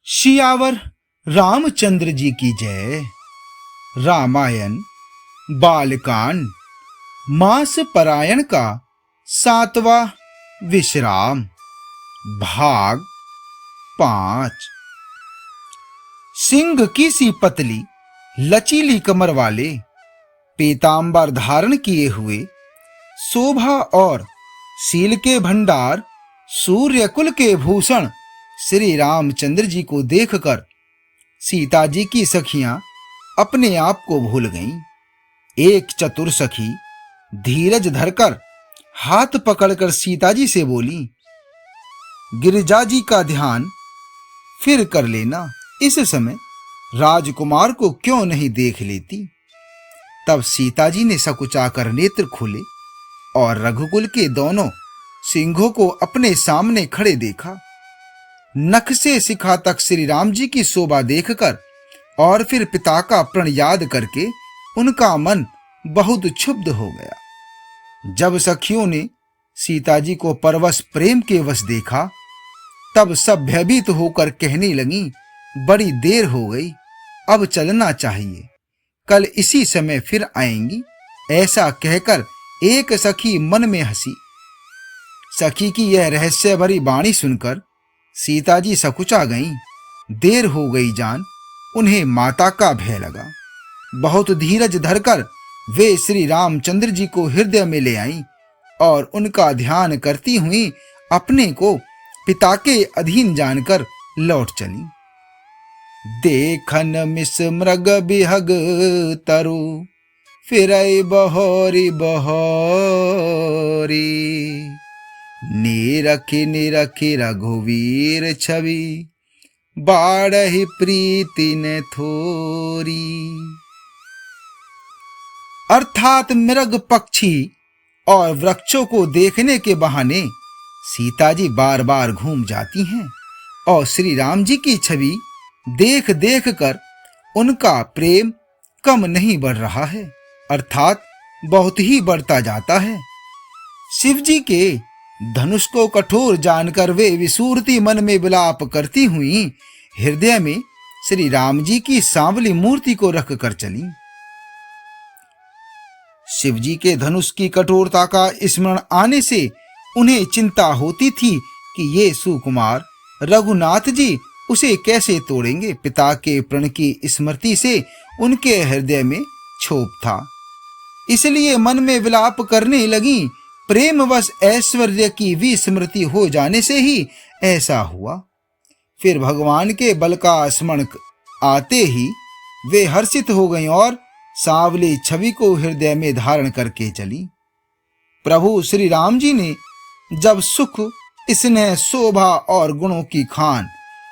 सियावर रामचंद्र जी की जय। रामायण बालकांड मास परायण का 7वां विश्राम भाग 5। सिंह की सी पतली लचीली कमर वाले पीतांबर धारण किए हुए शोभा और शील के भंडार सूर्य कुल के भूषण श्री रामचंद्र जी को देखकर सीता जी की सखियां अपने आप को भूल गईं। एक चतुर सखी धीरज धरकर हाथ पकड़कर सीता जी से बोली, गिरिजा जी का ध्यान फिर कर लेना, इस समय राजकुमार को क्यों नहीं देख लेती। तब सीता जी ने सकुचाकर नेत्र खोले और रघुकुल के दोनों सिंहों को अपने सामने खड़े देखा। नख से शिखा तक श्री राम जी की शोभा देखकर और फिर पिता का प्रण याद करके उनका मन बहुत क्षुब्ध हो गया। जब सखियों ने सीता जी को परवश प्रेम के वश देखा, तब सब भयभीत होकर कहने लगी, बड़ी देर हो गई, अब चलना चाहिए, कल इसी समय फिर आएंगी। ऐसा कहकर एक सखी मन में हंसी। सखी की यह रहस्य भरी वाणी सुनकर सीता जी सकुचा गईं। देर हो गई जान उन्हें माता का भय लगा। बहुत धीरज धरकर वे श्री रामचंद्र जी को हृदय में ले आईं और उनका ध्यान करती हुई अपने को पिता के अधीन जानकर लौट चली। देखन मिस मृग बिहग तरु फिरई बहोरी बहोरी, निरखी निरखी रघुवीर छवि बाढ़हि प्रीति ने थोरी। अर्थात मृग पक्षी और वृक्षों को देखने के बहाने सीता जी बार बार घूम जाती हैं और श्री राम जी की छवि देख देख कर उनका प्रेम कम नहीं बढ़ रहा है, अर्थात बहुत ही बढ़ता जाता है। शिव जी के धनुष को कठोर जानकर वे विसूरती मन में विलाप करती हुई हृदय में श्री राम जी की सांवली मूर्ति को रख कर चली। शिव जी के धनुष की कठोरता का स्मरण आने से उन्हें चिंता होती थी कि ये सुकुमार रघुनाथ जी उसे कैसे तोड़ेंगे। पिता के प्रण की स्मृति से उनके हृदय में क्षोभ था, इसलिए मन में विलाप करने लगी। प्रेमवश ऐश्वर्य की विस्मृति हो जाने से ही ऐसा हुआ। फिर भगवान के बल का स्मरण आते ही वे हर्षित हो गईं और सांवली छवि को हृदय में धारण करके चली। प्रभु श्री राम जी ने जब सुख, स्नेह, शोभा और गुणों की खान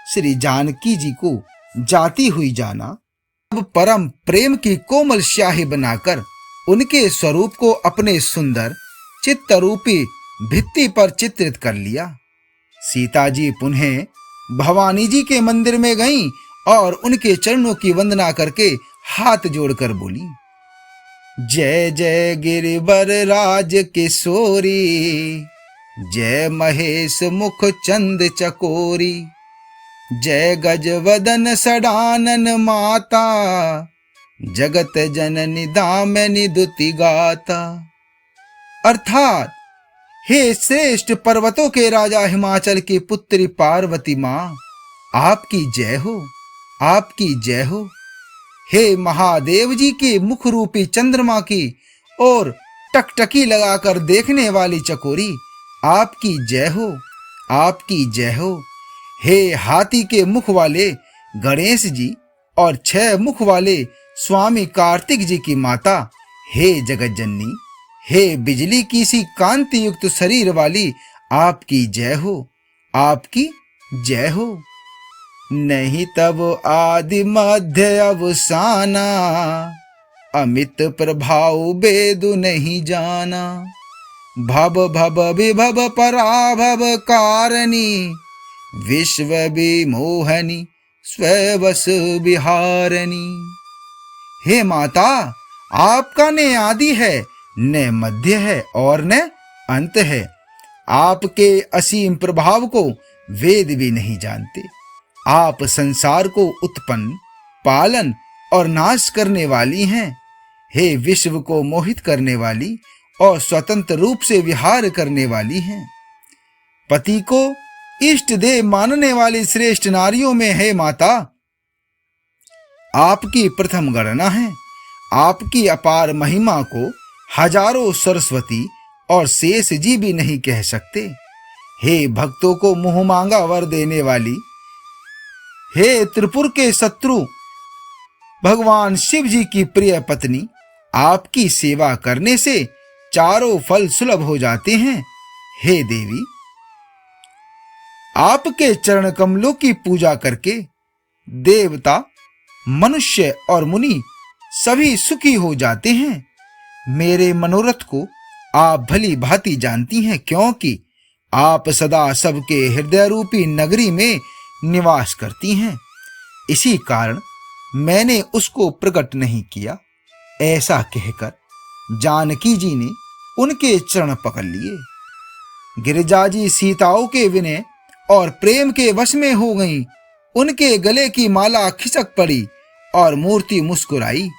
श्री जानकी जी को जाती हुई जाना, अब परम प्रेम की कोमल स्याही बनाकर उनके स्वरूप को अपने सुंदर चित्तरूपी भित्ति पर चित्रित कर लिया। सीता जी पुनः भवानी जी के मंदिर में गईं और उनके चरणों की वंदना करके हाथ जोड़कर बोली, जय जय गिरिवर राज किशोरी, जय महेश मुख चंद चकोरी, जय गजवदन सडानन माता, जगत जननी दामिनी दुति गाता। अर्थात हे श्रेष्ठ पर्वतों के राजा हिमाचल की पुत्री पार्वती मां, आपकी जय हो, आपकी जय हो। हे महादेव जी की मुख रूपी चंद्रमा की और टकटकी लगाकर देखने वाली चकोरी, आपकी जय हो, आपकी जय हो। हे हाथी के मुख वाले गणेश जी और 6 मुख वाले स्वामी कार्तिक जी की माता, हे जगत जननी, हे बिजली की सी कांति युक्त शरीर वाली, आपकी जय हो, आपकी जय हो। नहीं तब आदि मध्य अवसाना, अमित प्रभाव बेदु नहीं जाना, भव भव विभव पराभव कारणि, विश्व विमोहनी स्ववश विहारणी। हे माता, आपका न आदि है, न मध्य है और न अंत है। आपके असीम प्रभाव को वेद भी नहीं जानते। आप संसार को उत्पन्न, पालन और नाश करने वाली हैं। हे विश्व को मोहित करने वाली और स्वतंत्र रूप से विहार करने वाली हैं। पति को इष्ट देव मानने वाली श्रेष्ठ नारियों में है माता, आपकी प्रथम गणना है। आपकी अपार महिमा को हजारों सरस्वती और शेष जी भी नहीं कह सकते। हे भक्तों को मुंह मांगा वर देने वाली, हे त्रिपुर के शत्रु भगवान शिव जी की प्रिय पत्नी, आपकी सेवा करने से चारों फल सुलभ हो जाते हैं। हे देवी, आपके चरण कमलों की पूजा करके देवता, मनुष्य और मुनि सभी सुखी हो जाते हैं। मेरे मनोरथ को आप भली भांति जानती हैं, क्योंकि आप सदा सबके हृदय रूपी नगरी में निवास करती हैं। इसी कारण मैंने उसको प्रकट नहीं किया। ऐसा कहकर जानकी जी ने उनके चरण पकड़ लिए। गिरिजा जी सीताओं के विनय और प्रेम के वश में हो गईं। उनके गले की माला खिसक पड़ी और मूर्ति मुस्कुराई।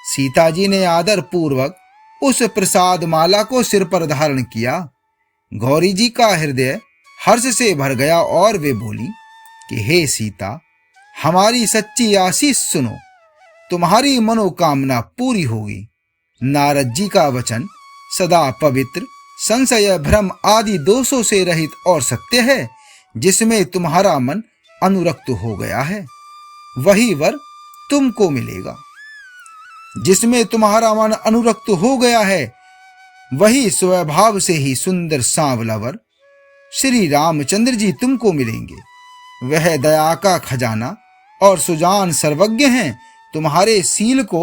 सीता जी ने आदर पूर्वक उस प्रसाद माला को सिर पर धारण किया। गौरी जी का हृदय हर्ष से भर गया और वे बोली कि हे सीता, हमारी सच्ची आशीष सुनो, तुम्हारी मनोकामना पूरी होगी। नारद जी का वचन सदा पवित्र, संशय, भ्रम आदि दोषों से रहित और सत्य है। जिसमें तुम्हारा मन अनुरक्त हो गया है, वही वर तुमको मिलेगा। जिसमें तुम्हारा मन अनुरक्त हो गया है, वही स्वभाव से ही सुंदर सांवला वर श्री रामचंद्र जी तुमको मिलेंगे। वह दया का खजाना और सुजान सर्वज्ञ हैं, तुम्हारे शील को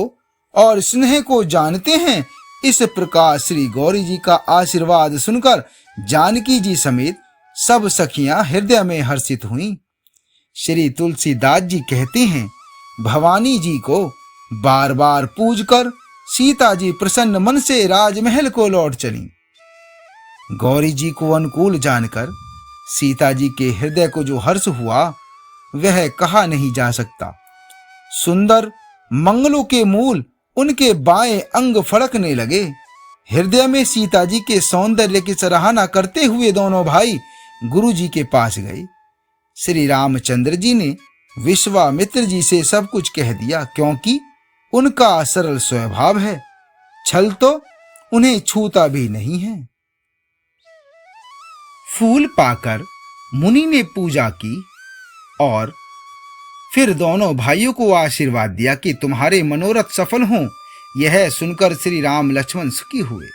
और स्नेह को जानते हैं। इस प्रकार श्री गौरी जी का आशीर्वाद सुनकर जानकी जी समेत सब सखियां हृदय में हर्षित हुईं। श्री तुलसीदास जी कहते हैं, भवानी जी को बार बार पूजकर सीता जी प्रसन्न मन से राजमहल को लौट चली। गौरी जी को अनुकूल जानकर सीता जी के हृदय को जो हर्ष हुआ वह कहा नहीं जा सकता। सुंदर मंगलों के मूल उनके बाएं अंग फड़कने लगे। हृदय में सीता जी के सौंदर्य की सराहना करते हुए दोनों भाई गुरु जी के पास गए। श्री रामचंद्र जी ने विश्वामित्र जी से सब कुछ कह दिया, क्योंकि उनका सरल स्वभाव है, छल तो उन्हें छूता भी नहीं है। फूल पाकर मुनि ने पूजा की और फिर दोनों भाइयों को आशीर्वाद दिया कि तुम्हारे मनोरथ सफल हों। यह सुनकर श्री राम लक्ष्मण सुखी हुए।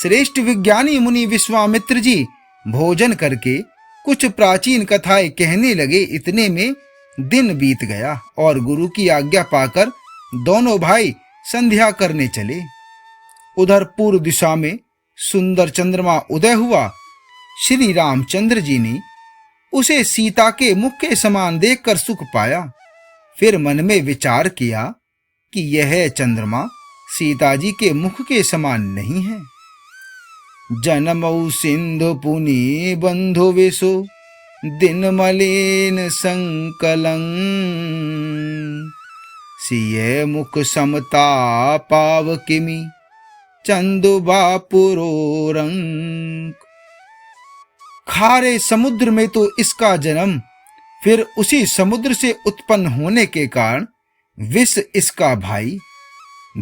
श्रेष्ठ विज्ञानी मुनि विश्वामित्र जी भोजन करके कुछ प्राचीन कथाएं कहने लगे। इतने में दिन बीत गया और गुरु की आज्ञा पाकर दोनों भाई संध्या करने चले। उधर पूर्व दिशा में सुंदर चंद्रमा उदय हुआ। श्री रामचंद्र जी ने उसे सीता के मुख के समान देखकर सुख पाया। फिर मन में विचार किया कि यह चंद्रमा सीता जी के मुख के समान नहीं है। जनमऊ सिंधु पुनि बंधु विसु दिन मलिन संकलं सिय मुख समता पाव किमि चंदु बापुरो रंग। खारे समुद्र में तो इसका जन्म, फिर उसी समुद्र से उत्पन्न होने के कारण विष इसका भाई।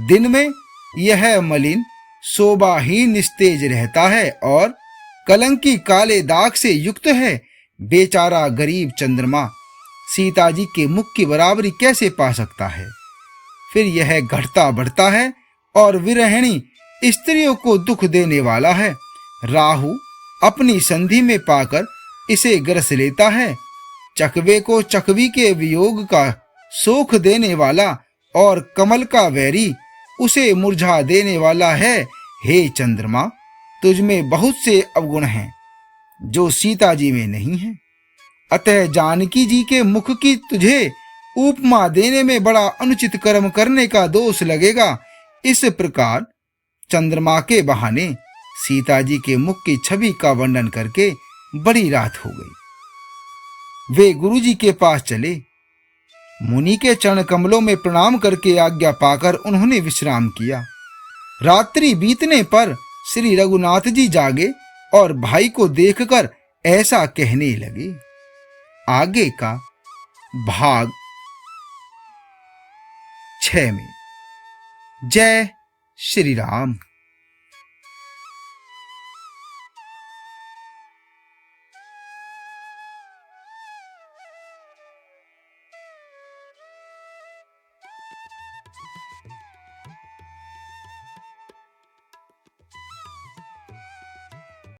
दिन में यह मलिन शोभाहीन निस्तेज रहता है और कलंकी काले दाग से युक्त है। बेचारा गरीब चंद्रमा सीता जी के मुख की बराबरी कैसे पा सकता है। फिर यह घटता बढ़ता है और विरहिणी स्त्रियों को दुख देने वाला है। राहु अपनी संधि में पाकर इसे ग्रस लेता है। चकवे को चकवी के वियोग का शोक देने वाला और कमल का वैरी उसे मुरझा देने वाला है। हे चंद्रमा, तुझ में बहुत से अवगुण हैं जो सीता जी में नहीं है। अतः जानकी जी के मुख की तुझे उपमा देने में बड़ा अनुचित कर्म करने का दोष लगेगा। इस प्रकार चंद्रमा के बहाने सीता जी के मुख की छवि का वर्णन करके बड़ी रात हो गई। वे गुरुजी के पास चले। मुनि के चरण कमलों में प्रणाम करके आज्ञा पाकर उन्होंने विश्राम किया। रात्रि बीतने पर श्री रघुनाथ जी जागे और भाई को देखकर ऐसा कहने लगे। आगे का भाग 6 में। जय श्री राम।